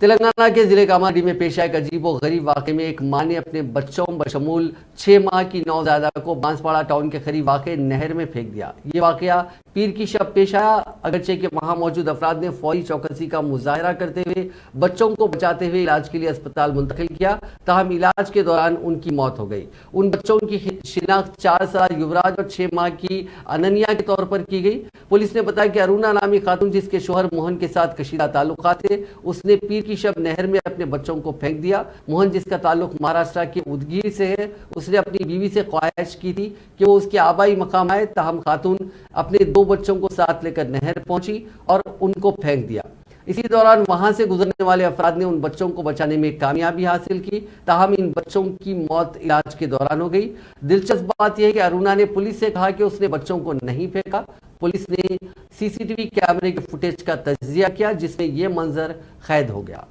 تلنگانہ کے ضلع کاماریڈی میں پیش آئے ایک عجیب و غریب واقعے میں ایک ماں نے اپنے بچوں بشمول 6 ماہ کی نوزائیدہ کو بانسواڑہ ٹاؤن کے قریب واقع نہر میں پھینک دیا۔ یہ واقعہ پیر کی شب پیش آیا، اگرچہ کہ وہاں موجود افراد نے فوری چوکسی کا مظاہرہ کرتے ہوئے بچوں کو بچاتے ہوئے علاج کے لیے اسپتال منتقل کیا، تاہم علاج کے دوران ان کی موت ہو گئی۔ ان بچوں کی شناخت 4 سالہ یوراج اور 6 ماہ کی اننیا کے طور پر کی گئی۔ پولیس نے بتایا کہ ارونا نامی خاتون، جس کے شوہر موہن کے ساتھ کشیدہ تعلقات تھے، اس نے پیر کی شب نہر میں اپنے بچوں کو پھینک دیا۔ موہن، جس کا تعلق مہاراشٹر کے ادگیر سے ہے، اس نے اپنی بیوی سے خواہش کی تھی کہ وہ اس کے آبائی مقام آئے، تاہم خاتون اپنے 2 بچوں کو ساتھ لے کر نہر پہنچی اور ان کو پھینک دیا۔ اسی دوران وہاں سے گزرنے والے افراد نے ان بچوں کو بچانے میں کامیابی حاصل کی، تاہم ان بچوں کی موت علاج کے دوران ہو گئی۔ دلچسپ بات یہ ہے کہ ارونا نے پولیس سے کہا کہ اس نے بچوں کو نہیں پھینکا۔ پولیس نے CCTV کیمرے کے فوٹیج کا تجزیہ کیا، جس میں یہ منظر قید ہو گیا۔